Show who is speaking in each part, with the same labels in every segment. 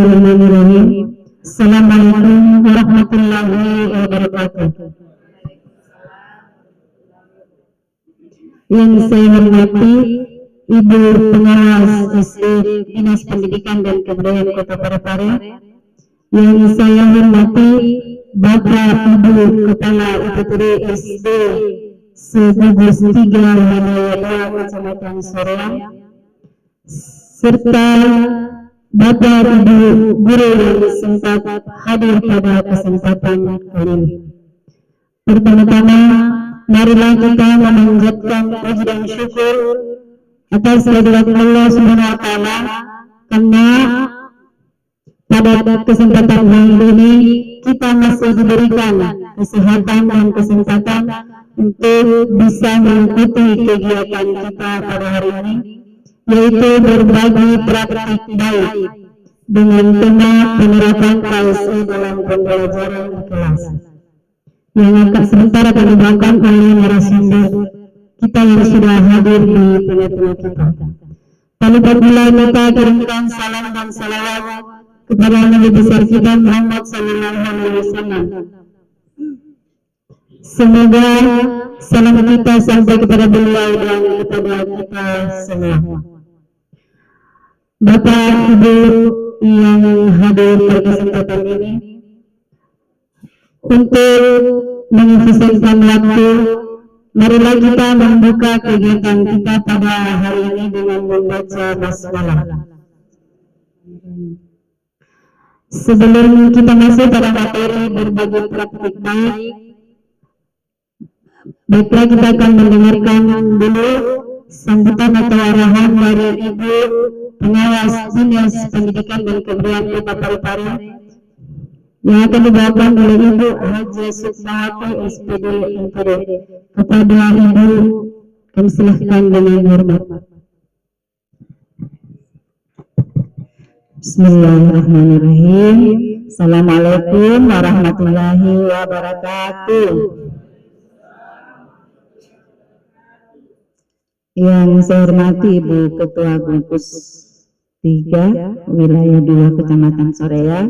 Speaker 1: Bismillahirrahmanirrahim. Assalamualaikum warahmatullahi wabarakatuh. Yang saya hormati Ibu Pengawas SD Dinas Pendidikan dan Kebudayaan Kota Parepare. Yang saya hormati Bapak Ibu Kepala UPTD SD Segugus 3 Wilayah 2 Kecamatan Soreang, serta Bapak Ibu guru yang sempat hadir pada kesempatan kali ini. Pertama-tama, marilah kita memanjatkan puji dan syukur atas kehadirat Allah Subhanahu wa Ta'ala, karena pada kesempatan ini kita masih diberikan kesehatan dan kesempatan untuk bisa mengikuti kegiatan kita pada hari ini, yaitu berbagi praktik baik dengan tema penerapan KSI dalam pembelajaran di kelas, yang akan sementara kami bawakan oleh narasumber kita yang sudah hadir di tengah-tengah kita. Lalu mulai kita kirimkan salam dan salawat kepada Nabi besar kita Muhammad Sallallahu Alaihi Wasallam. Semoga salam kita sampai kepada beliau dan kepada kita semua. Bapak Ibu yang hadir pada kesempatan ini, untuk mengefisienkan waktu, marilah kita membuka kegiatan kita pada hari ini dengan membaca basmalah. Sebelum kita masuk pada materi berbagi praktik baik, baiklah kita akan mendengarkan dulu sambutan atau arahan dari Ibu Pengawas Dinas Pendidikan dan Kebudayaan Kota Parepare yang akan dibawakan oleh Ibu Haji Sukmawati SPD MPD. Kepada Ibu kami silahkan dengan hormat. Bismillahirrahmanirrahim. Assalamualaikum warahmatullahi wabarakatuh. Yang saya hormati Ibu Ketua Gugus 3 Wilayah 2 Kecamatan Soreang,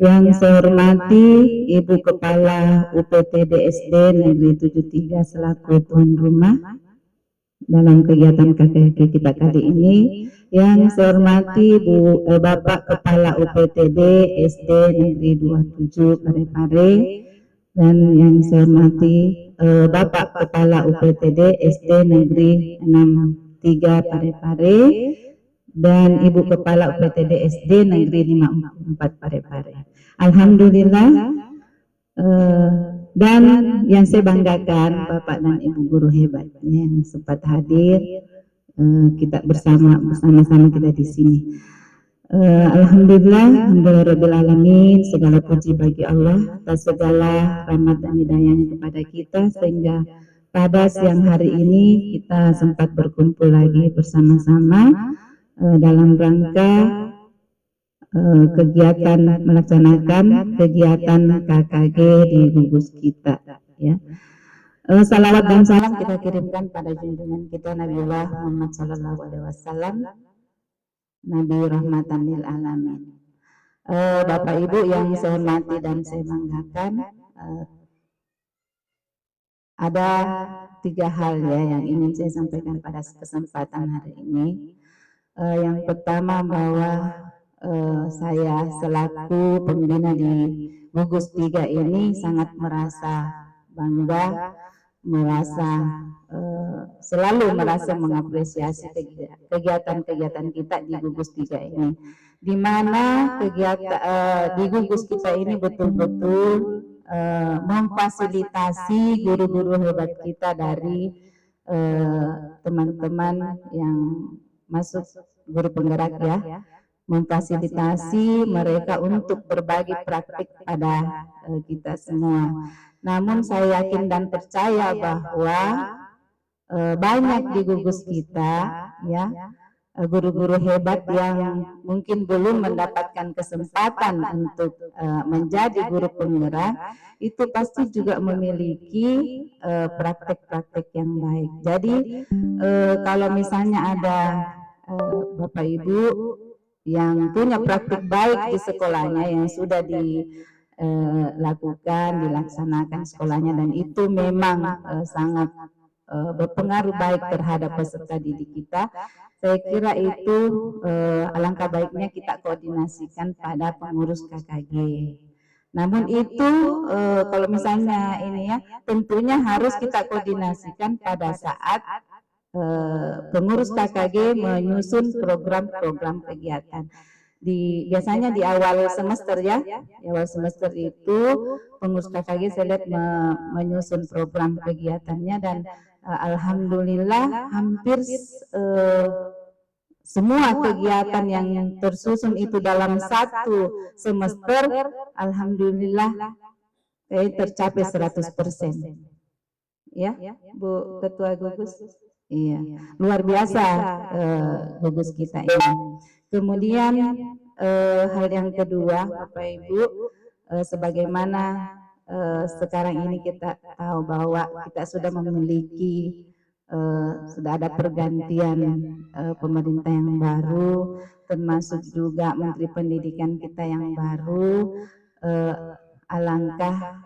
Speaker 1: yang saya hormati Ibu Kepala UPTD SD Negeri 73 selaku tuan rumah dalam kegiatan KKK kita kali ini, yang saya hormati Bapak Kepala UPTD SD Negeri 27 Parepare, dan yang saya hormati Bapak Kepala UPTD SD Negeri 63 Parepare, dan Ibu Kepala UPTD SD Negeri 54 Parepare. Alhamdulillah, dan yang saya banggakan Bapak dan Ibu guru hebat yang sempat hadir, kita bersama-sama kita di sini. Alhamdulillah alamin, segala puji bagi Allah atas segala rahmat dan hidayahnya kepada kita, sehingga pada siang hari ini kita sempat berkumpul lagi bersama-sama dalam rangka kegiatan melaksanakan kegiatan KKG di gugus kita, ya. Salawat dan salam kita kirimkan pada junjungan kita Nabiullah Muhammad Sallallahu Alaihi Wasallam, Nabi rahmatan lil alamin. Bapak Ibu yang saya hormati dan saya banggakan, ada 3 hal ya yang ingin saya sampaikan pada kesempatan hari ini. Yang pertama, bahwa saya selaku pembina di gugus 3 ini sangat merasa bangga, selalu merasa mengapresiasi kegiatan-kegiatan kita di gugus 3 ini, di mana kegiatan di gugus kita ini betul-betul memfasilitasi guru-guru hebat kita dari teman-teman yang masuk guru penggerak, ya, memfasilitasi mereka untuk berbagi praktik pada kita semua. Namun saya yakin dan percaya bahwa banyak di gugus kita, ya, guru-guru hebat yang mungkin belum mendapatkan kesempatan untuk menjadi guru penggerak, itu pasti juga memiliki praktek-praktek yang baik. Jadi kalau misalnya ada Bapak Ibu
Speaker 2: yang punya praktik baik di sekolahnya yang sudah dilakukan, dilaksanakan sekolahnya, dan itu memang sangat berpengaruh baik terhadap peserta didik kita. Saya kira itu alangkah baiknya kita koordinasikan pada pengurus KKG. Namun itu kalau misalnya ini ya, tentunya harus kita koordinasikan pada saat pengurus KKG menyusun program-program kegiatan. Biasanya di awal semester ya, di awal semester itu pengurus KKG saya lihat menyusun program kegiatannya, dan alhamdulillah hampir semua kegiatan yang tersusun itu dalam satu semester, alhamdulillah tercapai 100%. Ya, Bu Ketua Gugus. Iya, luar biasa gugus kita ini. Kemudian hal yang kedua, Bapak Ibu, sebagaimana sekarang ini kita tahu bahwa kita sudah memiliki sudah ada pergantian pemerintah yang baru, termasuk juga Menteri Pendidikan kita yang baru. Alangkah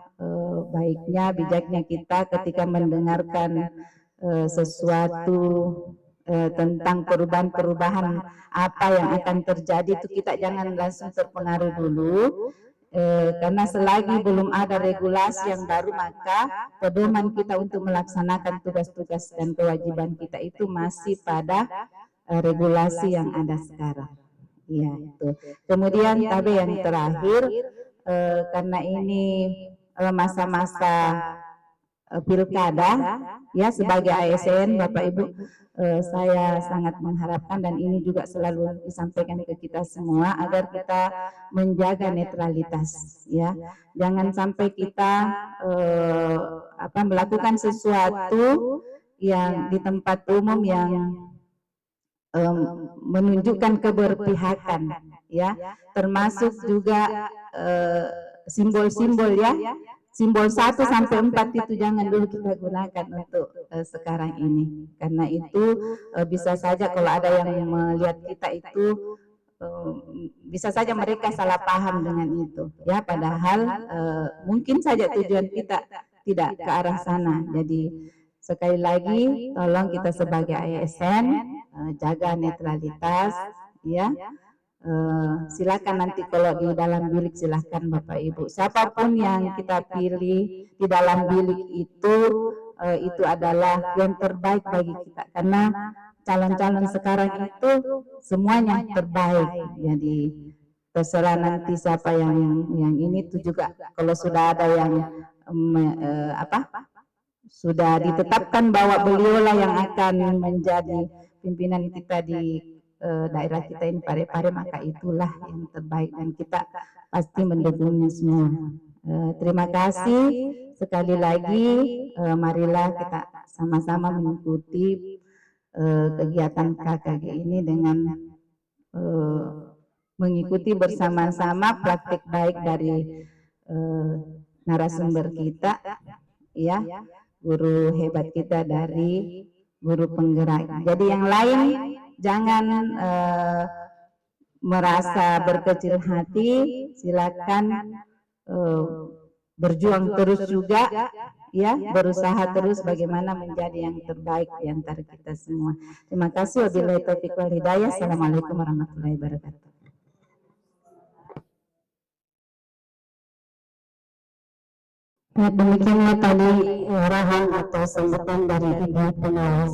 Speaker 2: baiknya, bijaknya kita ketika mendengarkan sesuatu tentang perubahan-perubahan apa yang akan terjadi, itu kita jangan langsung terpengaruh dulu, karena selagi belum ada regulasi yang baru, maka pedoman kita untuk melaksanakan tugas-tugas dan kewajiban kita itu masih pada regulasi yang ada sekarang. Ya, itu. Kemudian tadi yang terakhir, karena ini masa-masa pilkada, ya, sebagai ASN Bapak Ibu, saya sangat mengharapkan, dan ini juga selalu disampaikan ke kita semua, agar kita menjaga netralitas, ya, jangan sampai kita melakukan sesuatu yang di tempat umum yang menunjukkan keberpihakan, ya, termasuk juga simbol-simbol, ya, simbol 1 sampai 4 itu jangan dulu kita gunakan untuk sekarang ini, karena itu bisa saja kalau ada yang melihat kita itu bisa saja mereka salah paham dengan itu, ya, padahal mungkin saja tujuan kita tidak ke arah sana. Jadi sekali lagi tolong kita sebagai ASN jaga netralitas, ya. Silakan nanti kalau di dalam bilik, silakan Bapak Ibu, siapapun yang kita pilih di dalam bilik itu adalah yang terbaik bagi kita, karena calon-calon sekarang itu semuanya terbaik. Jadi terserah nanti siapa yang ini itu juga, kalau sudah ada yang sudah ditetapkan bahwa beliaulah yang akan menjadi pimpinan kita di daerah kita ini, Parepare, maka itulah yang terbaik, dan kita pasti mendukungnya semua. Terima kasih sekali lagi. Marilah kita sama-sama mengikuti kegiatan KKG ini dengan mengikuti bersama-sama praktik baik dari narasumber kita, ya, guru hebat kita dari guru penggerak. Jadi yang lain jangan merasa berkecil hati, silakan berjuang terus juga, ya, berusaha terus bagaimana menjadi yang terbaik di antara kita semua. Terima kasih. Wabillahi taufiq wal hidayah. Assalamualaikum warahmatullahi wabarakatuh.
Speaker 1: Demikianlah tadi arahan atau sambutan dari Ibu Pengawas.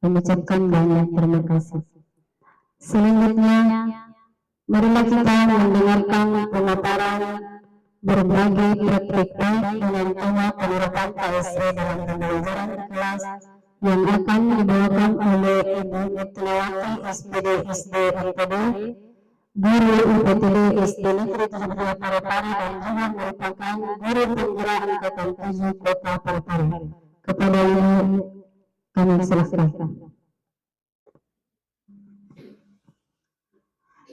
Speaker 1: Mengucapkan banyak terima kasih. Selanjutnya, marilah kita mendengarkan pemaparan berbagai praktik baik dengan tema penerapan KSE dalam pembelajaran kelas yang akan dibawakan oleh Ibu Mutiawati SPD SD MPD, guru UPTD SD Negeri 72 Parepare, dan juga merupakan guru penggerak angkatan 7 Kota Parepare. Kepada Ibu kami silakan.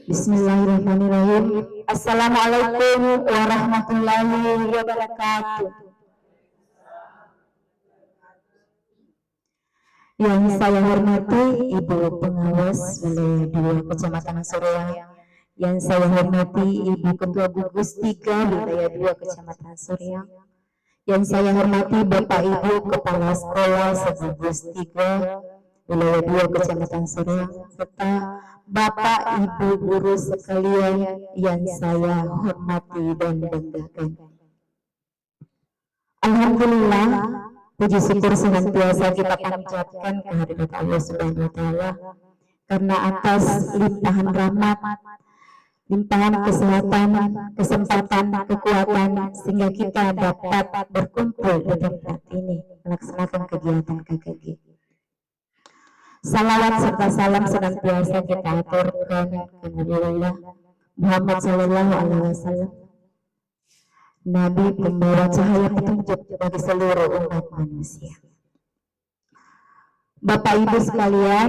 Speaker 1: Bismillahirrahmanirrahim. Assalamualaikum warahmatullahi wabarakatuh.
Speaker 2: Yang saya hormati Ibu Pengawas Wilayah 2 Kecamatan Soreang, yang saya hormati Ibu Ketua Gugus 3 Wilayah 2 Kecamatan Soreang, yang saya hormati Bapak Ibu Kepala Sekolah Segugus 3 Wilayah 2 Kecamatan Soreang, serta Bapak Ibu guru sekalian yang saya hormati dan banggakan. Alhamdulillah, puji syukur senantiasa kita panjatkan kehadirat Allah Subhanahu wa Ta'ala karena atas limpahan rahmat, limpahan kesehatan, kesempatan, kekuatan, sehingga kita dapat berkumpul di tempat ini melaksanakan kegiatan KKG. Salawat serta salam senantiasa kita aturkan ke Nabi Muhammad Sallallahu Alaihi Wasallam, Nabi pembawa cahaya petunjuk bagi seluruh umat manusia. Bapak Ibu sekalian,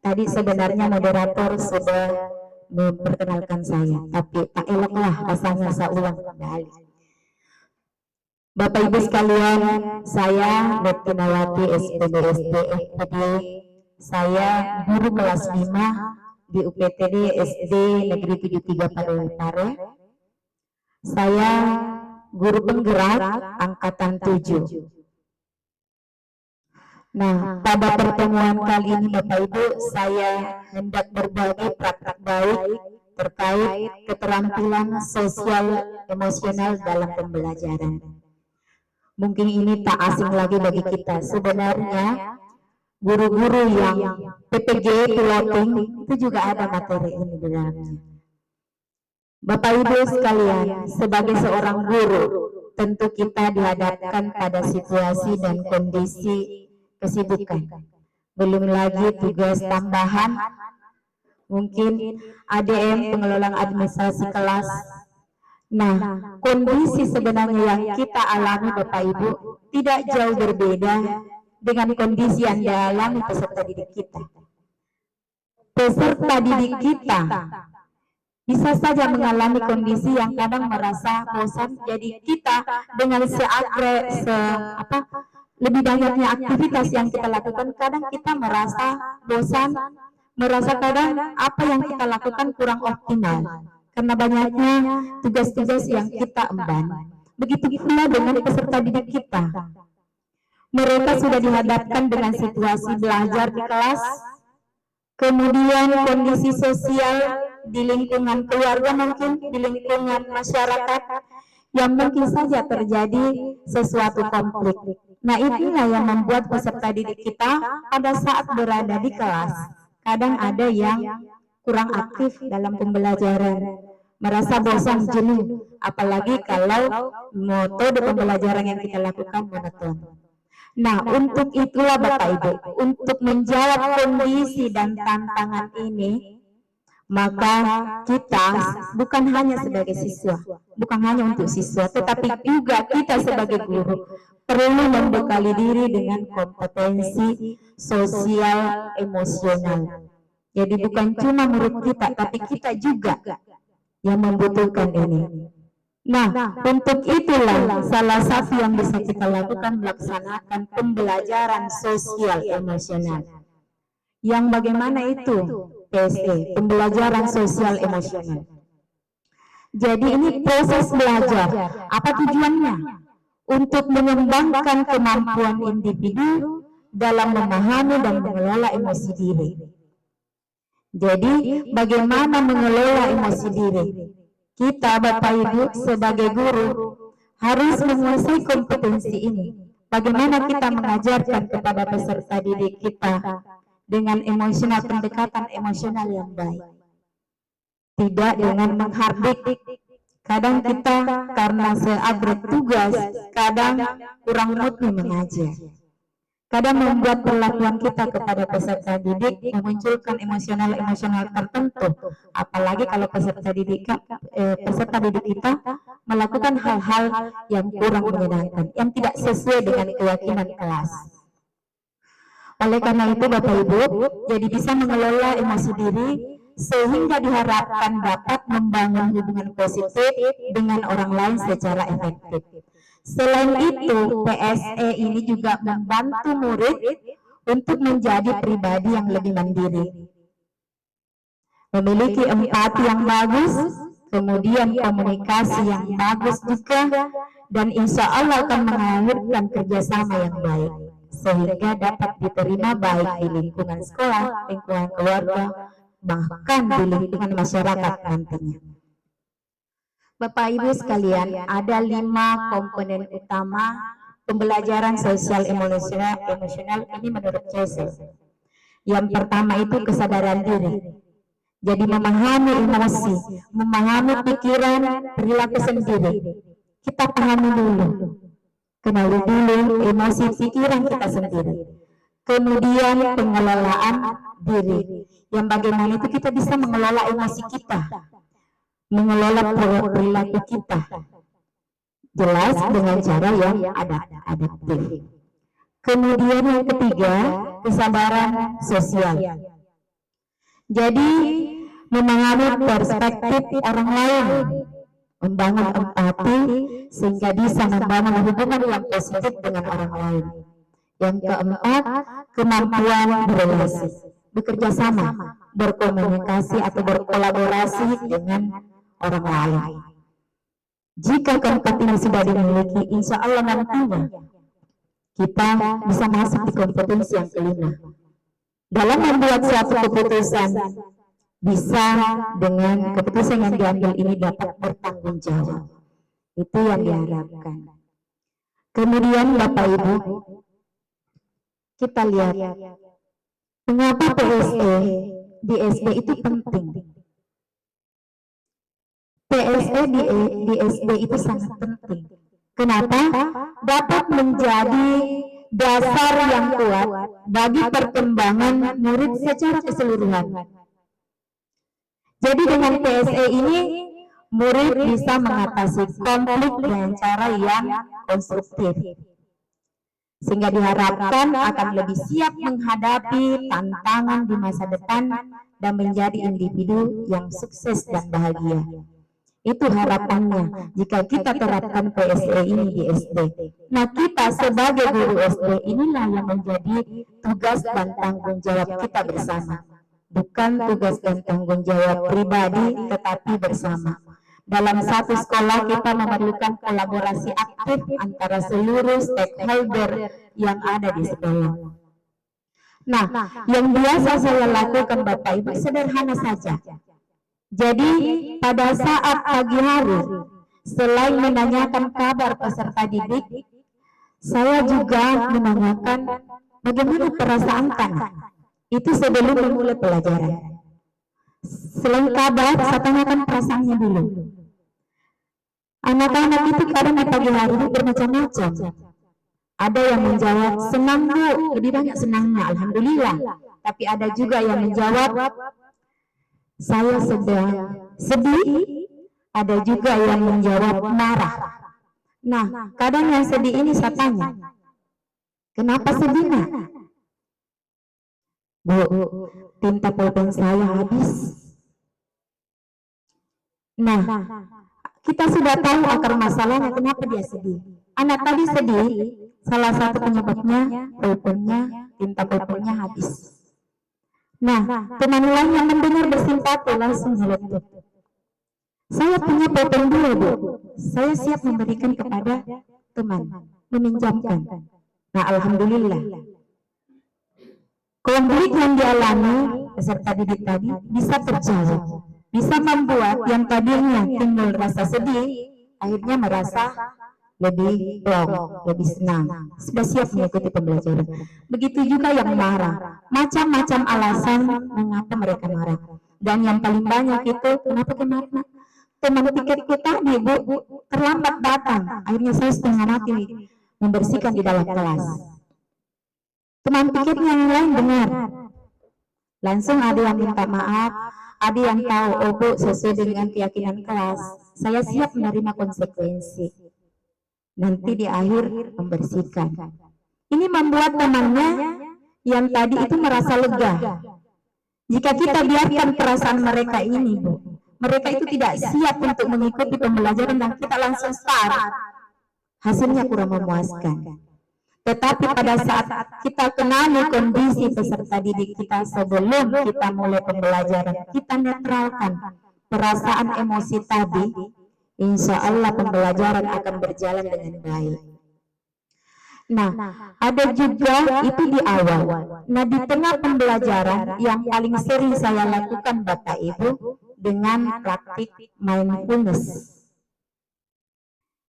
Speaker 2: tadi sebenarnya moderator sudah memperkenalkan saya, tapi tak eloklah rasanya saya ulang kembali. Bapak Ibu sekalian, saya Bettinawati SPDSD FPD, saya guru kelas 5 di UPTD SD Negeri 73 Parepare. Saya guru penggerak angkatan 7. Nah, pada pertemuan kali ini Bapak Ibu, saya hendak berbagi praktek baik terkait keterampilan sosial emosional dalam pembelajaran. Mungkin ini tak asing lagi bagi kita. Sebenarnya guru-guru yang PPG piloting itu juga ada materi ini di dalamnya. Bapak Ibu sekalian, sebagai seorang guru, tentu kita dihadapkan pada situasi dan kondisi kesibukan. Belum lagi tugas tambahan, mungkin ADM, pengelolaan administrasi kelas. Nah, kondisi sebenarnya yang kita alami Bapak Ibu tidak jauh berbeda dengan kondisi yang dialami peserta didik kita. Peserta didik kita bisa saja mengalami kondisi yang kadang merasa bosan, jadi kita dengan lebih banyaknya aktivitas yang kita lakukan, kadang kita merasa bosan, merasa kadang apa yang kita lakukan kurang optimal karena banyaknya tugas-tugas yang kita emban. Begitu pula dengan peserta didik kita. Mereka sudah dihadapkan dengan situasi belajar di kelas, kemudian kondisi sosial di lingkungan keluarga, mungkin di lingkungan masyarakat yang mungkin saja terjadi sesuatu konflik. Nah, inilah yang membuat peserta didik kita pada saat berada di kelas kadang ada yang kurang aktif dalam pembelajaran, merasa bosan, jenuh, apalagi kalau metode pembelajaran yang kita lakukan monoton. Nah, untuk itulah Bapak Ibu, untuk menjawab kondisi dan tantangan ini, maka kita bukan hanya sebagai siswa, bukan hanya untuk siswa, tetapi juga kita sebagai guru perlu membekali diri dengan kompetensi sosial emosional. Jadi bukan cuma murid kita, tapi kita juga yang membutuhkan ini. Nah, untuk itulah salah satu yang bisa kita lakukan melaksanakan pembelajaran sosial emosional. Yang bagaimana itu? PSE, pembelajaran sosial emosional. Jadi ini proses belajar. Apa tujuannya? Untuk mengembangkan kemampuan individu dalam memahami dan mengelola emosi diri. Jadi bagaimana mengelola emosi diri? Kita Bapak Ibu sebagai guru harus menguasai kompetensi ini. Bagaimana kita mengajarkan kepada peserta didik kita dengan emosional, pendekatan emosional yang baik, tidak dengan menghardik. Kadang kita karena seabrek tugas, kadang kurang mood mengajar, kadang membuat perlakuan kita kepada peserta didik memunculkan emosional tertentu, apalagi kalau peserta didik kita melakukan hal-hal yang kurang menyenangkan, yang tidak sesuai dengan keyakinan kelas. Oleh karena itu Bapak Ibu, jadi bisa mengelola emosi diri sehingga diharapkan dapat membangun hubungan positif dengan orang lain secara efektif. Selain itu, PSE ini juga membantu murid untuk menjadi pribadi yang lebih mandiri, memiliki empati yang bagus, kemudian komunikasi yang bagus juga, dan insya Allah akan melahirkan kerjasama yang baik, sehingga dapat diterima baik di lingkungan sekolah, lingkungan keluarga, bahkan di lingkungan masyarakat nantinya. Bapak Ibu sekalian, ada 5 komponen utama pembelajaran sosial emosional ini menurut Cesar. Yang pertama itu kesadaran diri. Jadi memahami emosi, memahami pikiran, perilaku sendiri. Kita pahami dulu, kenali dulu emosi pikiran kita sendiri. Kemudian pengelolaan diri, yang bagaimana itu kita bisa mengelola emosi kita, mengelola perilaku kita, jelas dengan cara yang adaptif. Kemudian yang ketiga, kesadaran sosial. Jadi memahami perspektif orang lain, membangun empati sehingga bisa membangun hubungan yang positif dengan orang lain. Yang keempat, kemampuan berrelasi, bekerja sama, berkomunikasi atau berkolaborasi dengan orang lain. Jika keempat ini sudah dimiliki, insya Allah nantinya kita bisa masuk di kompetensi yang kelima. Dalam membuat suatu keputusan, bisa dengan keputusan yang diambil ini dapat bertanggung jawab. Itu yang diharapkan. Kemudian Bapak Ibu, kita lihat mengapa PSE di SD itu penting. PSE di SD itu sangat penting. Kenapa? Dapat menjadi dasar yang kuat bagi perkembangan murid secara keseluruhan. Jadi dengan PSE ini, murid bisa mengatasi konflik dengan cara yang konstruktif, sehingga diharapkan akan lebih siap menghadapi tantangan di masa depan dan menjadi individu yang sukses dan bahagia. Itu harapannya jika kita terapkan PSE ini di SD. Nah, kita sebagai guru SD inilah yang menjadi tugas dan tanggung jawab kita bersama. Bukan tugas dan tanggung jawab pribadi, tetapi bersama. Dalam satu sekolah kita memerlukan kolaborasi aktif antara seluruh stakeholder yang ada di sekolah. Nah, yang biasa saya lakukan Bapak Ibu sederhana saja. Jadi pada saat pagi hari, selain menanyakan kabar peserta didik, saya juga menanyakan bagaimana perasaan anak. Itu sebelum memulai pelajaran. Selain kabar, saya tanyakan perasaannya dulu. Anak-anak itu kadang di pagi hari itu bermacam-macam. Ada yang menjawab, senang Bu, lebih banyak senangnya, Alhamdulillah. Tapi ada juga yang menjawab, saya sedang sedih. Ada juga yang menjawab marah. Nah, kadang yang sedih ini saya tanya, kenapa sedih nak? Bu, tinta pulpen saya habis. Nah, kita sudah tahu akar masalahnya kenapa dia sedih. Anak tadi sedih, salah satu penyebabnya pulpennya, tinta pulpennya habis. Nah, teman lain yang mendengar bersimpati langsung nyeletuk. Saya punya pulpen dulu Bu, saya siap memberikan kepada teman, meminjamkan. Nah, Alhamdulillah. Konflik yang dialami peserta didik tadi bisa terjawab, bisa membuat yang tadinya timbul rasa sedih, akhirnya merasa lebih plong, lebih senang, sudah siap mengikuti pembelajaran. Begitu juga yang marah, macam-macam alasan mengapa mereka marah. Dan yang paling banyak itu, kenapa kemarin teman pikirku tadi Bu terlambat datang, akhirnya saya setengah mati membersihkan di dalam kelas. Teman pikirnya yang lain dengar, langsung ada yang minta maaf, ada yang tahu, oh Bu sesuai dengan keyakinan kelas, saya siap menerima konsekuensi. Nanti di akhir membersihkan. Ini membuat temannya yang tadi itu merasa lega. Jika kita biarkan perasaan mereka ini, Bu, mereka itu tidak siap untuk mengikuti pembelajaran dan kita langsung start, hasilnya kurang memuaskan. Tetapi pada saat kita kenali kondisi peserta didik kita sebelum kita mulai pembelajaran, kita netralkan perasaan emosi tadi, insya Allah pembelajaran akan berjalan dengan baik. Nah, ada juga itu di awal. Nah, di tengah pembelajaran yang paling sering saya lakukan Bapak Ibu dengan praktik mindfulness.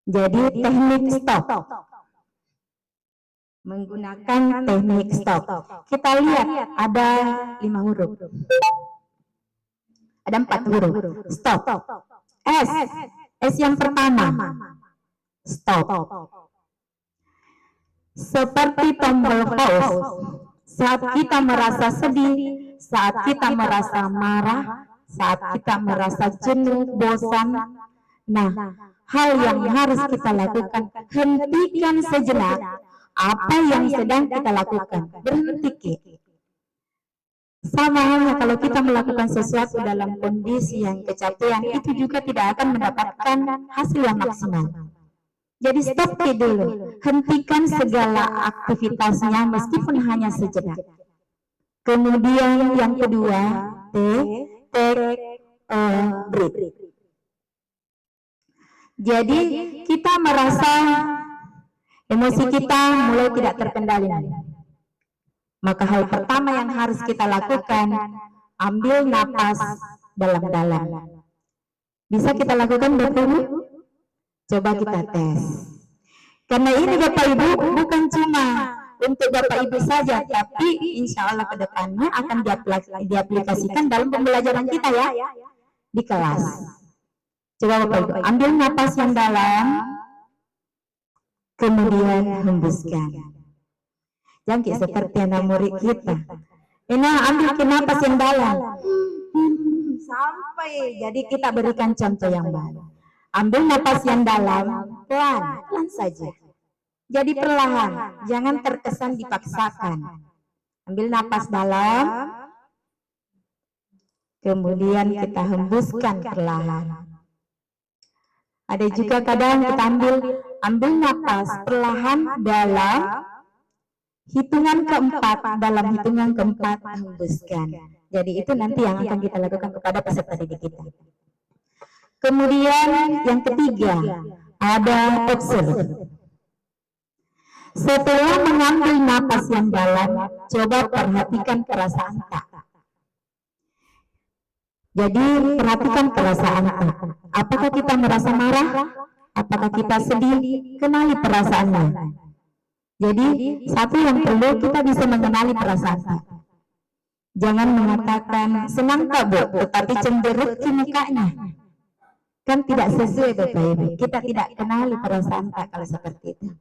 Speaker 2: Jadi teknik stop. Menggunakan teknik stop. Kita lihat ada 5 huruf. Ada 4 huruf. Stop. S. S yang pertama. Stop. Seperti tombol pause. Saat kita merasa sedih, saat kita merasa marah, saat kita merasa jenuh, bosan. Nah, hal yang harus kita lakukan, hentikan sejenak apa yang sedang kita lakukan. Berhenti. Sama halnya kalau kita melakukan sesuatu dalam kondisi yang kecapean, itu juga tidak akan mendapatkan hasil yang maksimal. Jadi stop dulu, hentikan segala aktivitasnya meskipun hanya sejenak. Kemudian yang kedua, take a breath. Jadi kita merasa emosi kita mulai tidak terkendali. Maka hal pertama yang harus kita lakukan, ambil napas dalam-dalam. Bisa kita lakukan Bapak Ibu? Coba kita tes. Karena ini Bapak Ibu bukan cuma untuk Bapak Ibu saja, tapi insya Allah ke depannya akan diaplikasikan dalam pembelajaran kita ya, di kelas. Coba Bapak Ibu, ambil napas yang dalam, kemudian hembuskan. Jangan seperti anak murid kita. Ini ambil napas yang dalam. Sampai, jadi kita berikan contoh yang baik. Ambil napas yang dalam, pelan saja. Jadi perlahan, jangan terkesan dipaksakan. Ambil napas dalam, kemudian kita hembuskan perlahan. Ada juga kadang kita ambil napas perlahan dalam hitungan keempat, dalam hitungan keempat hembuskan. Jadi itu nanti yang akan kita lakukan kepada peserta didik kita. Kemudian yang ketiga, ada observe. Setelah mengambil napas yang dalam, coba perhatikan perasaan tak. Jadi perhatikan perasaan tak. Apakah kita merasa marah? Apakah kita sedih? Kenali perasaannya. Jadi satu yang perlu kita bisa mengenali perasaan tak. Jangan mengatakan senang tak Bu, tetapi cenderung ke mukanya. Kan tidak sesuai Bapak Ibu. Kita tidak kenali perasaan tak kalau seperti itu.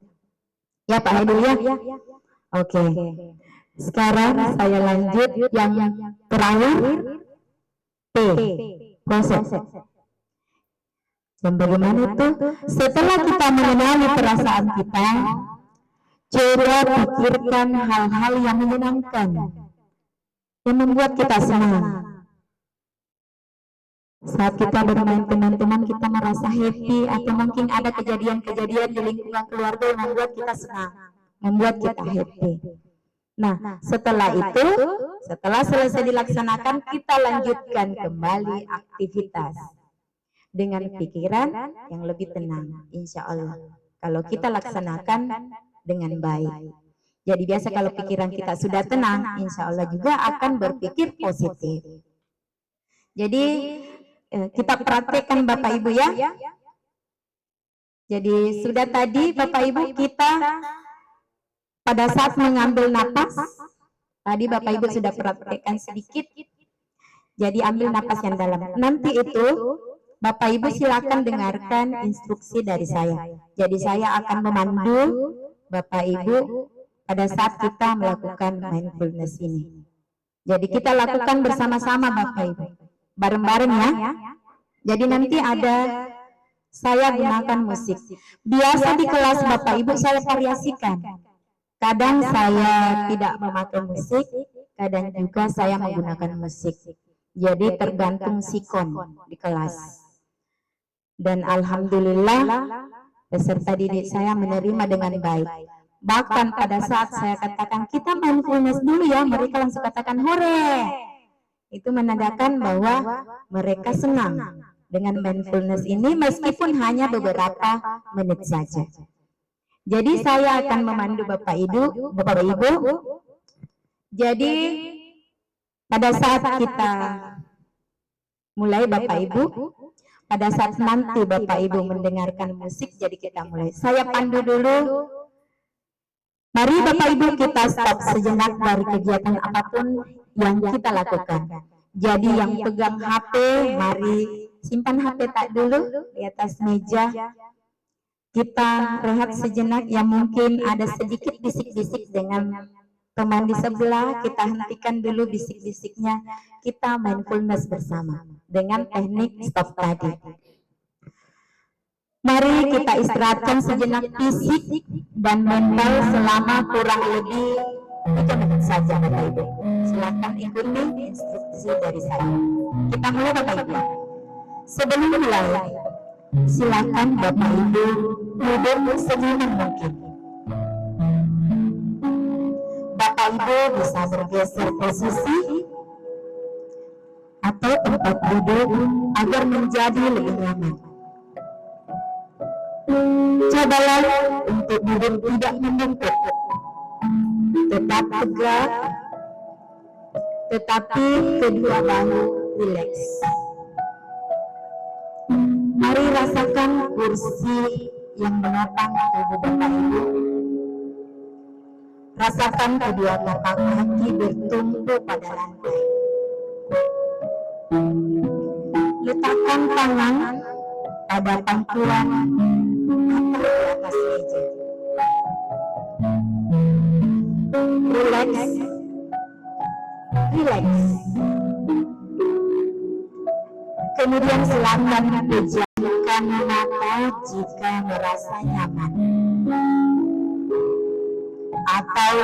Speaker 2: Ya Pak Haidul ya? Oke. Sekarang saya lanjut yang terakhir. P. Proses. Dan bagaimana itu? Setelah kita mengenali perasaan kita, coba pikirkan hal-hal yang menyenangkan, yang membuat kita senang. Saat kita bermain teman-teman kita merasa happy, atau mungkin ada kejadian-kejadian di lingkungan keluarga yang membuat kita senang, membuat kita happy. Nah, setelah itu, setelah selesai dilaksanakan, kita lanjutkan kembali aktivitas dengan pikiran yang lebih tenang, insya Allah. Kalau kita laksanakan dengan baik. Jadi biasa kalau pikiran kita sudah tenang, insya Allah juga akan berpikir positif. Jadi kita praktekkan Bapak Ibu ya. Jadi sudah tadi Bapak Ibu kita pada saat mengambil napas, tadi Bapak Ibu sudah praktekkan sedikit. Jadi ambil napas yang dalam. Nanti itu Bapak Ibu silakan dengarkan instruksi dari saya. Jadi saya akan memandu Bapak Ibu pada saat kita melakukan mindfulness ini. Jadi kita lakukan bersama-sama Bapak Ibu. Bareng-bareng ya. Jadi nanti ada saya gunakan musik. Biasa di kelas Bapak Ibu saya variasikan. Kadang saya tidak memakai musik, kadang juga saya menggunakan musik. Jadi tergantung sikon di kelas. Dan alhamdulillah peserta didik saya menerima dengan baik. Bahkan pada saat saya katakan kita mindfulness dulu ya, mereka langsung katakan hore. Itu menandakan bahwa mereka senang dengan mindfulness ini meskipun hanya beberapa menit saja. Jadi saya akan memandu Bapak Ibu. Jadi pada saat kita mulai Bapak Ibu, pada saat nanti Bapak Ibu mendengarkan musik, jadi kita mulai. Saya pandu dulu. Mari Bapak Ibu kita stop sejenak dari kegiatan apapun yang kita lakukan. Jadi yang pegang HP, mari simpan HP tak dulu di atas meja. Kita rehat sejenak, yang mungkin ada sedikit bisik-bisik dengan teman di sebelah, kita hentikan dulu bisik-bisiknya. Kita mindfulness bersama dengan teknik stop tadi. Mari kita istirahatkan sejenak fisik dan mental selama kurang lebih 3 menit saja Bapak Ibu. Silakan ikuti instruksi dari saya. Kita mulai Bapak Ibu. Sebelum mulai, silakan Bapak Ibu duduk senyaman mungkin. Bapak Ibu bisa bergeser posisi atau tempat duduk agar menjadi lebih nyaman. Cobalah untuk duduk tidak membungkuk, tetap tegak, tetapi kedua bahu rileks. Mari rasakan kursi yang menopang tubuh Bapak Ibu. Rasakan kedua telapak kaki bertumpu pada lantai. Letakkan tangan pada pangkuan atau di atas meja. Relax. Kemudian silakan pejamkan mata jika merasa nyaman, atau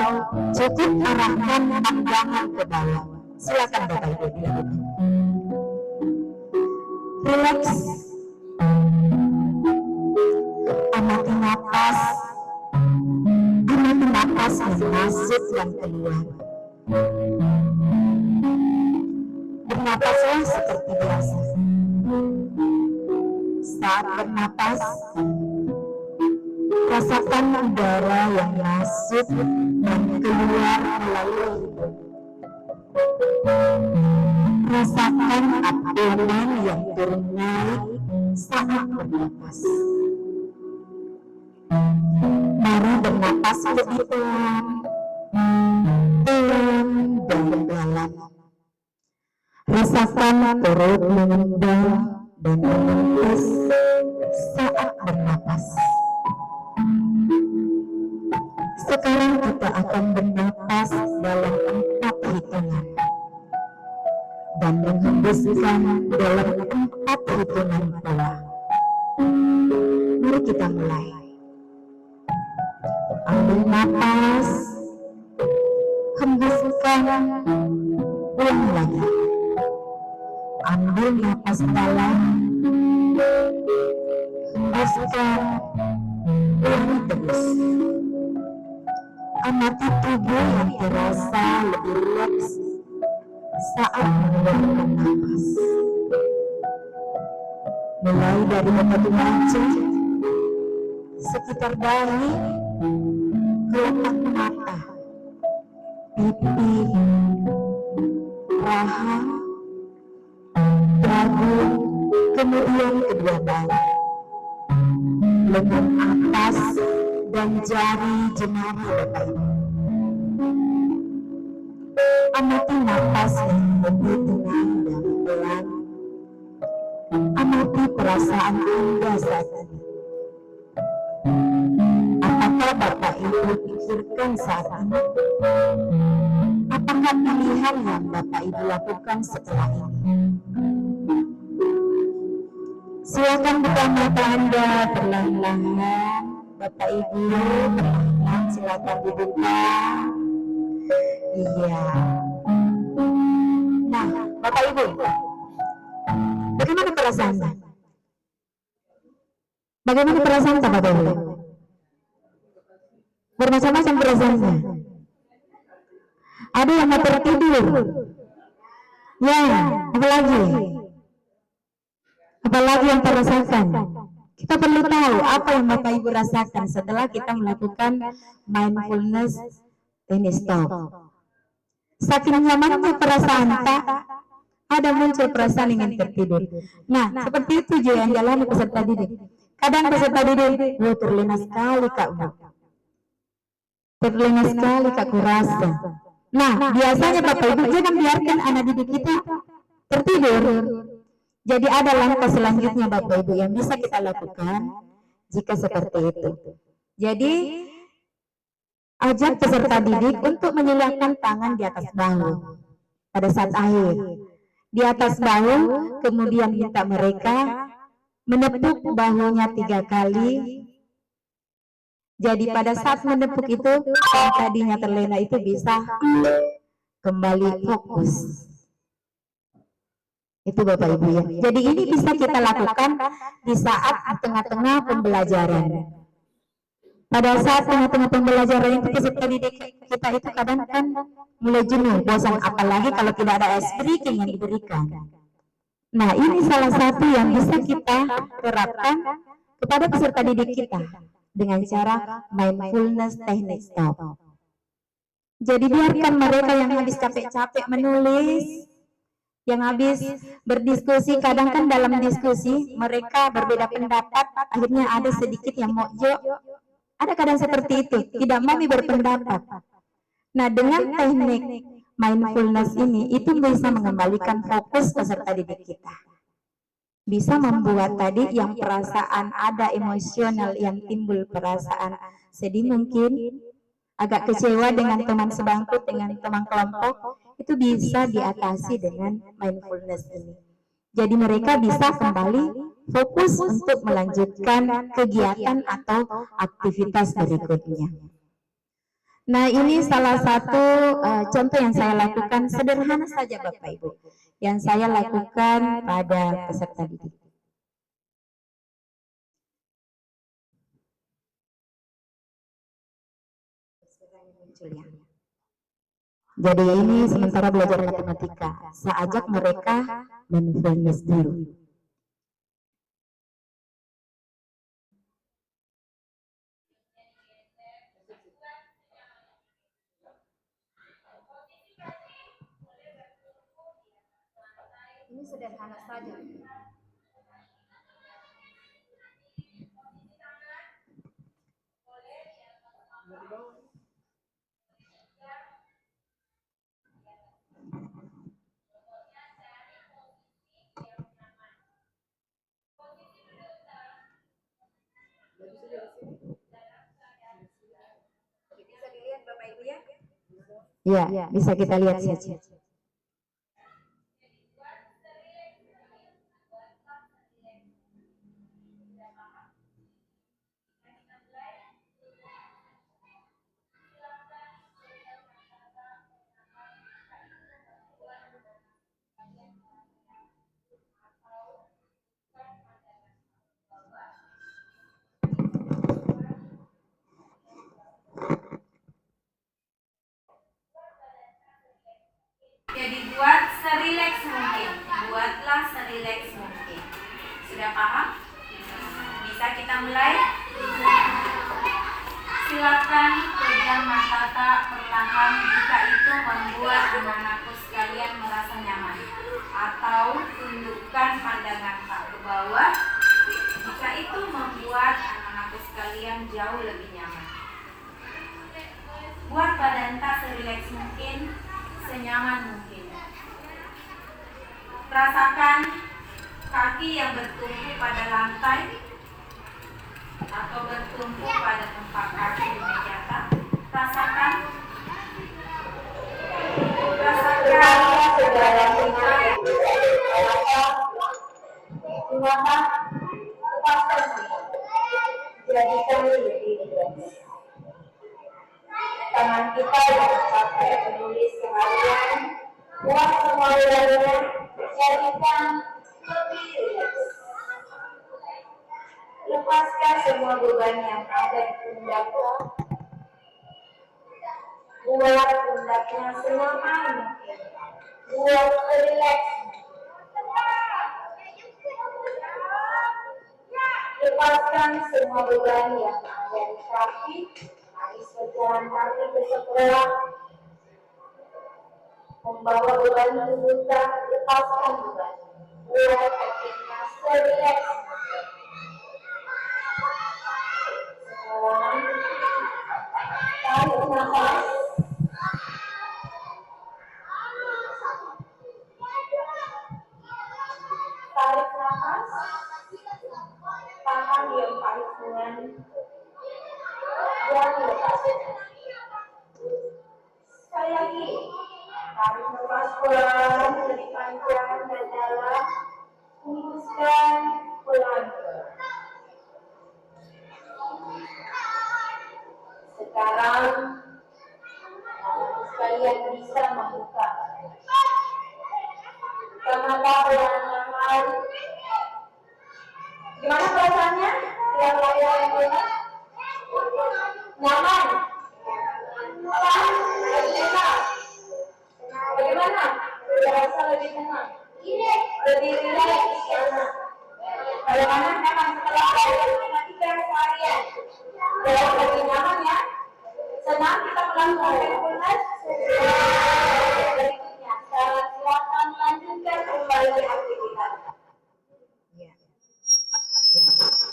Speaker 2: cukup arahkan pandangan ke bawah. Silakan Bapak Ibu dilakukan. Relax. Amati napas yang masuk dan keluar. Bernapaslah seperti biasa. Saat bernapas, rasakan udara yang masuk dan keluar melalui hidung. Rasakan abdomen yang turun naik saat bernapas. Mari bernapas lebih pelan dan dalam. Rasakan perut mengembang dan mengentas saat bernapas. Sekarang kita akan bernapas dalam 4 hitungan dan menghembuskan dalam 4 hitungan pula. Mari kita mulai. Ambil napas, hembuskan, ulang lagi. Ambil napas dalam, hembuskan, ulangi terus. Amati tubuh yang terasa lebih rileks saat mengeluarkan napas. Mulai dari membentuk wajah, sekitar dahi, kelopak mata, pipi, rahang, dagu, kemudian kedua bahu, lengan atas, dan jari jemari Bapak Ibu. Amati napas yang lebih tenang dan pelan. Amati perasaan Anda saat ini. Apakah Bapak Ibu pikirkan saat ini? Apakah pilihan yang Bapak Ibu lakukan setelah ini? Silakan buka mata Anda perlahan-lahan. Bapak Ibu perlahan silakan dibuka. Iya. Nah, Bapak Ibu, bagaimana perasaan Anda? Bagaimana perasaan Bapak Ibu? Bermacam-macam perasaannya. Ada yang mau tertidur. Ya, apalagi? Apalagi yang terasakan? Kita perlu tahu apa yang Bapak Ibu rasakan setelah kita melakukan mindfulness teknik stop. Saking nyamannya perasaan tak ada muncul perasaan ingin tertidur. Nah, seperti itu juga yang jalani peserta didik. Kadang peserta didik, terlena sekali Kak Bu. Terlena sekali Kak kurasa. Nah, biasanya Bapak Ibu jangan biarkan anak didik kita tertidur. Jadi ada langkah selanjutnya Bapak Ibu yang bisa kita lakukan jika seperti itu. Jadi ajak peserta didik untuk menyilangkan tangan di atas bahu pada saat akhir. Di atas bahu, kemudian minta mereka menepuk bahunya 3 kali. Jadi pada saat menepuk itu, yang tadinya terlena itu bisa kembali fokus. Itu Bapak Ibu ya. Jadi ini bisa kita lakukan di saat tengah-tengah pembelajaran. Pada saat tengah-tengah pembelajaran itu peserta didik kita itu kadang kan mulai jenuh, bosan, apalagi kalau tidak ada ice breaking yang diberikan. Nah, ini salah satu yang bisa kita terapkan kepada peserta didik kita dengan cara mindfulness teknik stop. Jadi biarkan mereka yang habis capek-capek menulis, yang habis berdiskusi, kadang kan dalam diskusi mereka berbeda pendapat, akhirnya ada sedikit yang mojok. Ada kadang seperti itu, tidak mau berpendapat. Nah, dengan teknik mindfulness ini, itu bisa mengembalikan fokus peserta didik kita. Bisa membuat tadi yang perasaan ada emosional yang timbul perasaan sedih mungkin, agak kecewa dengan teman sebangku, dengan teman kelompok, itu bisa diatasi dengan mindfulness ini. Jadi mereka bisa kembali fokus untuk melanjutkan kegiatan atau aktivitas berikutnya. Nah, ini salah satu contoh yang saya lakukan, sederhana saja Bapak Ibu, yang saya lakukan pada peserta didik. Jadi ini sementara belajar matematika, saya ajak mereka mindfulness dulu. Ini sederhana saja. Bisa dilihat Bapak Ibu ya? Ya, bisa kita lihat saja.
Speaker 3: Jadi buat serileks mungkin, buatlah serileks mungkin. Sudah paham? Bisa kita mulai? Silakan pegang mata tak perlahan jika itu membuat anak-anakku sekalian merasa nyaman. Atau tundukkan pandangan tak ke bawah jika itu membuat anak-anakku sekalian jauh lebih nyaman. Buat badan tak serileks mungkin, senyaman mungkin. Rasakan kaki yang bertumpu pada lantai atau bertumpu pada tempat kaki di meja. Rasakan segala kita gunakan lepaskan jadikan lebih rileks. Tangan kita yang pakai menulis seharian, buat semua wilayahnya jadikan lebih rileks. Lepaskan semua beban yang ada di pundak. Buat pundaknya senyaman, buat relax. Lepaskan semua beban yang ada di kaki, habis berjalan kaki ke sekolah, membawa beban tubuh, lepaskan beban. Buat kakinya relax. Sekarang tarik nafas. Tarik nafas. Tahan di 4 bulan. Dan lepaskan. Sekali lagi. Tarik nafas pelan, lebih panjang dan dalam. Hembuskan pelan. Sekarang kalian bisa membuka mata pelan-pelan. Gimana perasaannya? Yang lain yang nyaman? Lebih tenang? Bagaimana? Berasa lebih tenang? Lebih rileks? Bagaimana nyaman setelah kalian menantikan seharian? Lebih nyaman ya? Senang kita melakukan mindfulness? Berikutnya, silakan lanjutkan kembali aktivitas.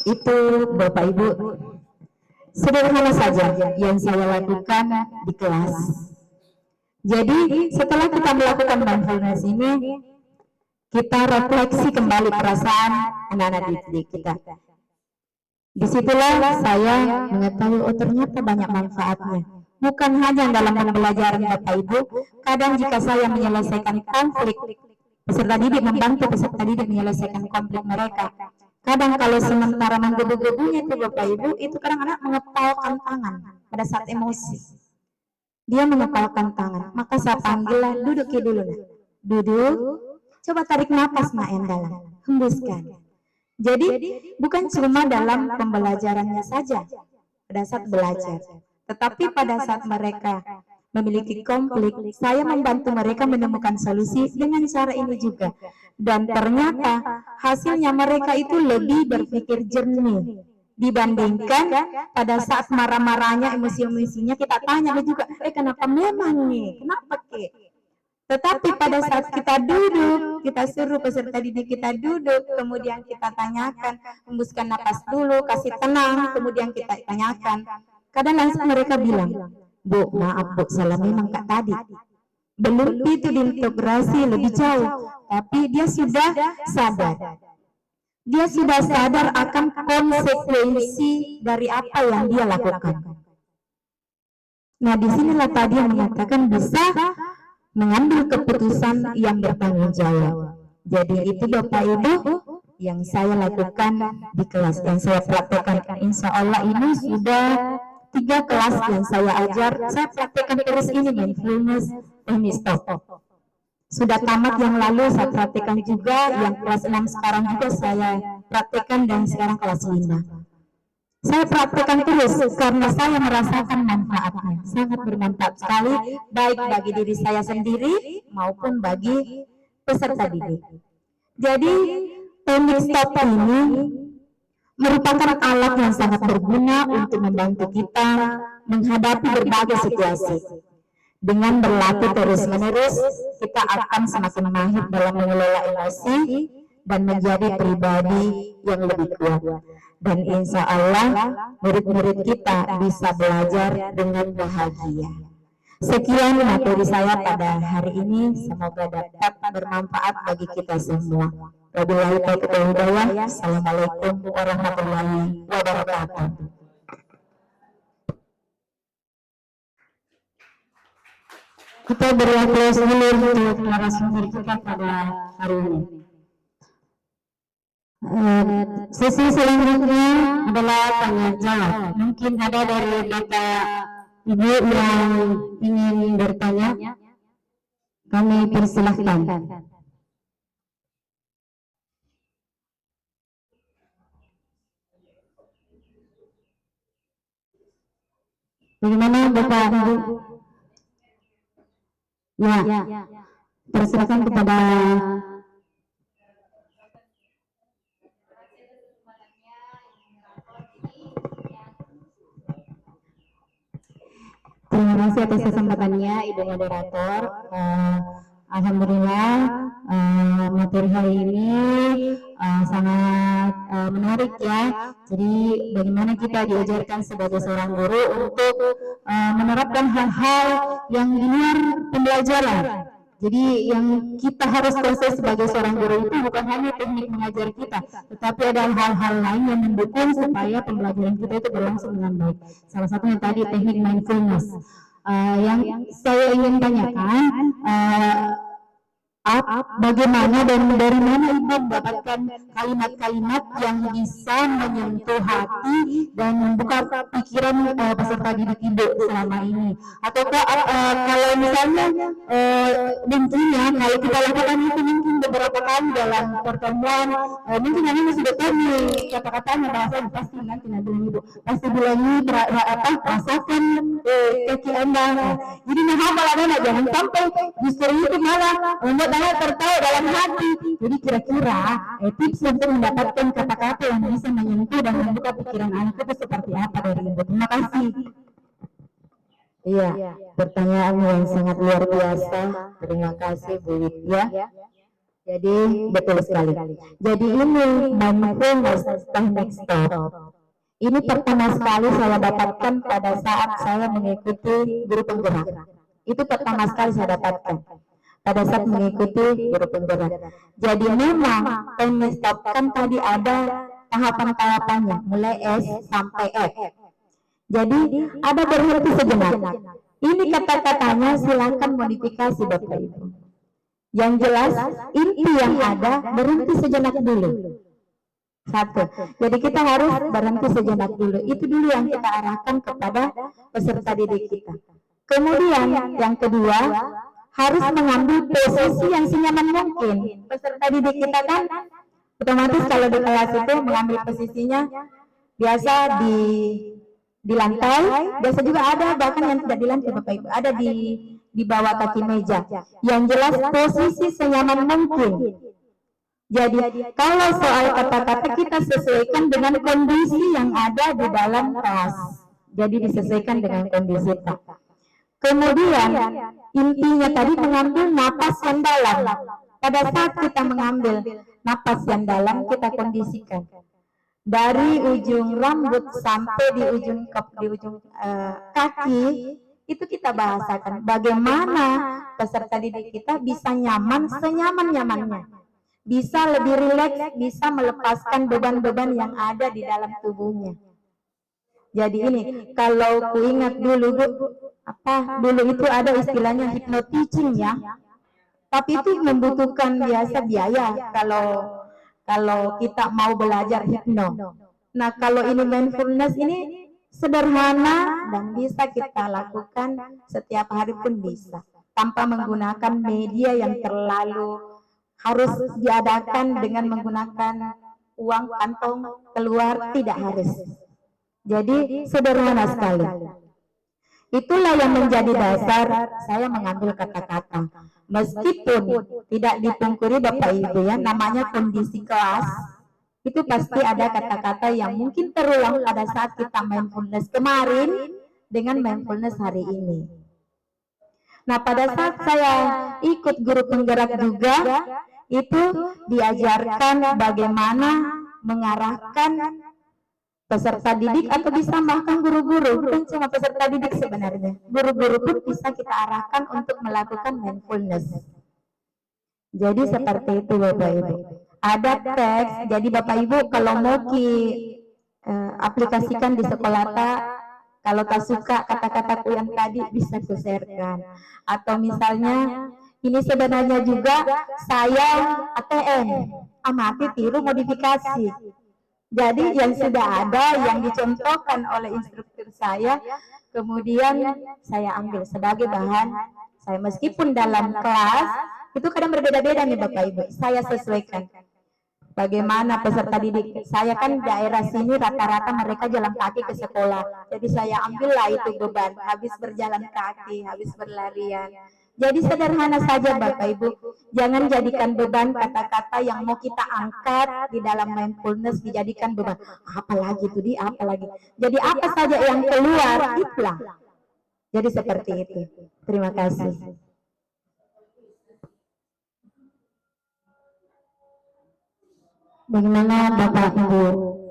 Speaker 2: Itu Bapak Ibu sederhana saja yang saya lakukan di kelas. Jadi setelah kita melakukan mindfulness ini, kita refleksi kembali perasaan anak-anak didik kita. Disitulah saya mengetahui, oh ternyata banyak manfaatnya. Bukan hanya dalam pembelajaran Bapak Ibu, kadang jika saya menyelesaikan konflik, peserta didik membantu peserta didik menyelesaikan konflik mereka. Kadang kalau sementara menggebu-gebunya itu Bapak Ibu, itu kadang anak mengepalkan tangan pada saat emosi. Dia mengepalkan tangan, maka saya panggillah, duduk ya dulu nak. Duduk, coba tarik nafas nak yang dalam, hembuskan. Jadi bukan cuma dalam pembelajarannya saja pada saat belajar, tetapi pada saat mereka memiliki konflik, saya membantu mereka menemukan solusi dengan cara ini juga. Dan ternyata hasilnya mereka itu lebih berpikir jernih dibandingkan pada saat marah-marahnya, emosi-emosinya kita tanya juga, kenapa memang nih, kenapa ke? Tetapi pada saat kita duduk, kita suruh peserta didik kita duduk, kemudian kita tanyakan, hembuskan napas dulu, kasih tenang, kemudian kita tanyakan. Kadang langsung mereka bilang, Bu, maaf Bu, salah memang Kak tadi. Belum itu diintegrasi lebih jauh, tapi dia sudah sadar. Dia sudah sadar akan konsekuensi dari apa yang dia lakukan. Nah, disinilah tadi yang mengatakan bisa mengambil keputusan yang bertanggung jawab. Jadi itu Bapak Ibu yang saya lakukan di kelas, yang saya praktekkan. Insya Allah ini sudah 3 kelas yang saya ajar, saya praktekkan terus ini mindfulness stop. Sudah tamat yang lalu saya praktekkan juga, yang kelas 6 sekarang juga saya praktekkan, dan sekarang kelas 5. Saya praktekkan terus karena saya merasakan manfaatnya, sangat bermanfaat sekali, baik bagi diri saya sendiri maupun bagi peserta didik. Jadi teknik stop ini merupakan alat yang sangat berguna untuk membantu kita menghadapi berbagai situasi. Dengan berlatih terus-menerus, kita akan semakin mahir dalam mengelola emosi dan menjadi pribadi yang lebih kuat. Dan insya Allah murid-murid kita bisa belajar dengan bahagia. Sekian materi saya pada hari ini, semoga dapat bermanfaat bagi kita semua. Wabillahi taufiq wal hidayah. Assalamualaikum warahmatullahi wabarakatuh. Kita beri aplaus dulu untuk narasumber kita pada hari ini. Sesi selanjutnya adalah tanya jawab. Mungkin ada dari Bapak Ibu yang ingin bertanya, kami persilahkan. Bagaimana Bapak Ibu?
Speaker 1: Ya, persilakan kepada terima kasih atas kesempatannya Ibu Moderator. Alhamdulillah materi hari ini sangat menarik ya. Jadi bagaimana kita diajarkan sebagai seorang guru untuk menerapkan hal-hal yang di luar pembelajaran. Jadi yang kita harus proses sebagai seorang guru itu bukan hanya teknik mengajar kita, tetapi ada hal-hal lain yang mendukung supaya pembelajaran kita itu berlangsung dengan baik. Salah satunya tadi teknik mindfulness. Yang saya ingin tanyakan, bagaimana dan dari mana Ibu mendapatkan kalimat-kalimat yang bisa menyentuh hati dan membuka pikiran peserta didik Ibu selama ini? Ataukah kalau misalnya mungkin ya, kalau kita lakukan itu mungkin beberapa kali dalam pertemuan, mungkin nanti sudah tahu nih kata-katanya, bahasa pasti nanti bilang Ibu, pasti bilangi rasakan kaki Anda. Jadi menghafal anak, jangan sampai justru itu malah membuat anak tertawa dalam hati. Jadi kira-kira tips untuk mendapatkan kata-kata yang bisa menyentuh dan membuka pikiran anak itu seperti apa dari Ibu? Terima kasih.
Speaker 2: Iya, pertanyaan yang sangat luar biasa. Terima kasih Bu Widya. Jadi betul sekali. Jadi ini mindfulness technique stop. Ini pertama sekali saya dapatkan pada saat saya mengikuti guru penggerak. Itu pertama sekali saya dapatkan pada saat mengikuti guru penggerak. Jadi memang teknik stop kan tadi ada tahapan-tahapannya, mulai S sampai F. Jadi ada berhenti sejenak. Ini kata-katanya silakan modifikasi Bapak Ibu. Yang jelas inti yang ada berhenti sejenak dulu. Satu. Jadi kita harus berhenti sejenak dulu. Itu dulu yang kita arahkan kepada peserta didik kita. Kemudian yang kedua, harus mengambil posisi yang senyaman mungkin. Peserta didik kita kan otomatis kalau di kelas itu mengambil posisinya biasa di lantai, biasa juga ada bahkan yang tidak di lantai Bapak Ibu, ada di bawah kaki meja. Yang jelas posisi senyaman mungkin. Jadi kalau soal kata-kata kita sesuaikan dengan kondisi yang ada di dalam kelas. Jadi disesuaikan dengan kondisi kita. Kemudian intinya tadi mengambil napas yang dalam. Pada saat kita mengambil napas yang dalam, kita kondisikan dari ujung rambut sampai di ujung kaki. Itu kita bahasakan bagaimana peserta didik kita bisa nyaman senyaman-nyamannya, bisa lebih rileks, bisa melepaskan beban-beban yang ada di dalam tubuhnya. Jadi ini kalau ku ingat dulu Bu, dulu itu ada istilahnya hypnoteaching ya, tapi itu membutuhkan biasa biaya kalau kita mau belajar hipno. Nah kalau ini mindfulness ini sederhana dan bisa kita lakukan setiap hari pun bisa, tanpa menggunakan media yang terlalu harus diadakan dengan menggunakan uang kantong keluar, tidak harus. Jadi sederhana sekali. Itulah yang menjadi dasar saya mengambil kata-kata. Meskipun tidak dipungkiri Bapak Ibu ya, namanya kondisi kelas, itu pasti ada kata-kata yang mungkin terulang pada saat kita mindfulness kemarin dengan mindfulness hari ini. Nah pada saat saya ikut guru penggerak juga, itu diajarkan bagaimana mengarahkan peserta didik, atau bisa bahkan guru-guru, bukan cuma peserta didik sebenarnya, guru-guru pun bisa kita arahkan untuk melakukan mindfulness. Jadi seperti itu Bapak Ibu. Ada teks, jadi Bapak Ibu kalau mau aplikasikan di sekolah kalau tak suka kata-kataku yang tadi bisa ku-sharekan. Atau misalnya ini sebenarnya juga saya ATM, amati tiru modifikasi. Jadi yang sudah ada, yang dicontohkan oleh instruktur saya, kemudian saya ambil sebagai bahan saya. Meskipun dalam kelas itu kadang berbeda-beda nih Bapak Ibu, saya sesuaikan. Bagaimana peserta didik saya kan daerah sini rata-rata mereka jalan kaki ke sekolah, jadi saya ambillah itu beban, habis berjalan kaki, habis berlarian. Jadi sederhana saja Bapak Ibu, jangan jadikan beban kata-kata yang mau kita angkat di dalam mindfulness dijadikan beban. Apalagi itu apalagi. Jadi apa saja yang keluar itulah. Jadi seperti itu. Terima kasih.
Speaker 1: Bagaimana Bapak Ibu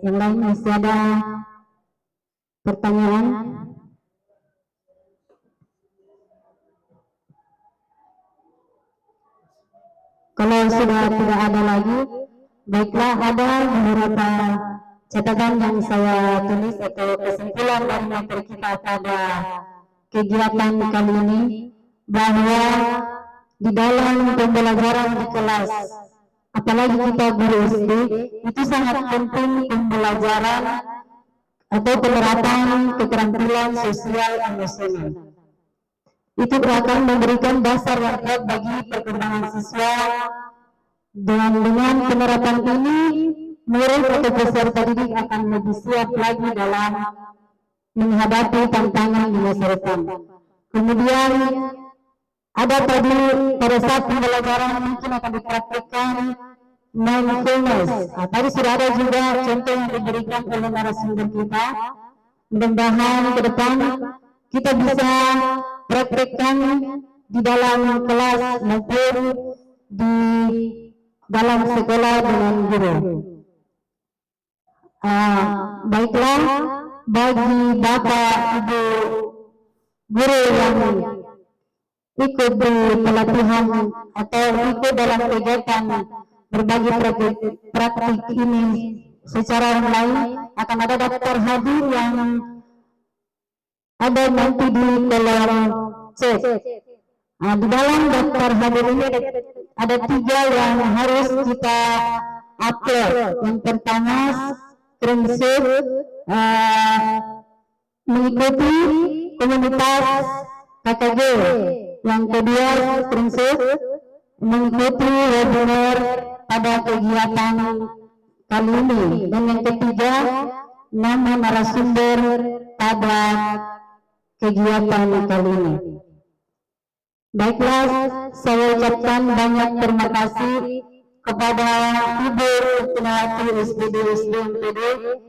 Speaker 1: yang lain, masih ada pertanyaan? Kalau sudah tidak ada lagi, baiklah, ada beberapa catatan yang saya tulis atau kesimpulan dari materi kita pada kegiatan kali ini, bahwa di dalam pembelajaran di kelas, apalagi kita guru SD, itu sangat penting pembelajaran atau penerapan keterampilan sosial emosional. Itu akan memberikan dasar yang kuat bagi perkembangan siswa, dan dengan penerapan ini murid atau peserta didik akan lebih siap lagi dalam menghadapi tantangan di masa depan. Kemudian ada tadi pada saat pembelajaran mungkin akan dipraktikkan mindfulness. Tadi sudah ada juga contoh yang diberikan oleh narasumber kita. Mudah-mudahan ke depan kita bisa praktikkan di dalam kelas maupun di dalam sekolah dengan guru. Baiklah, bagi Bapak Ibu guru yang ikut di pelatihan atau ikut dalam kegiatan berbagi praktik ini secara online, akan ada daftar hadir yang ada nanti di kolom chat. Di dalam daftar hadir ini ada 3 yang harus kita upload. Yang pertama, screenshot mengikuti komunitas KKG. Yang kedua, screenshot mengikuti webinar pada kegiatan kali ini. Dan yang ketiga, nama narasumber pada kegiatan kali ini. Baiklah, saya ucapkan banyak terima kasih kepada Ibu Ketuawati SPD MPD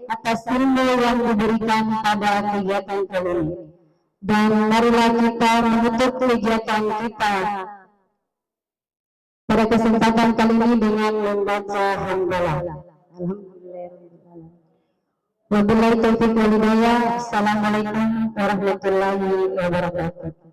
Speaker 1: atas ilmu yang diberikan pada kegiatan kali ini. Dan marilah kita menutup kegiatan kita pada kesempatan kali ini dengan membaca hamdalah. Alhamdulillahirrahmanirrahim. Wabillahi taufiq wal hidayah. Assalamualaikum warahmatullahi wabarakatuh.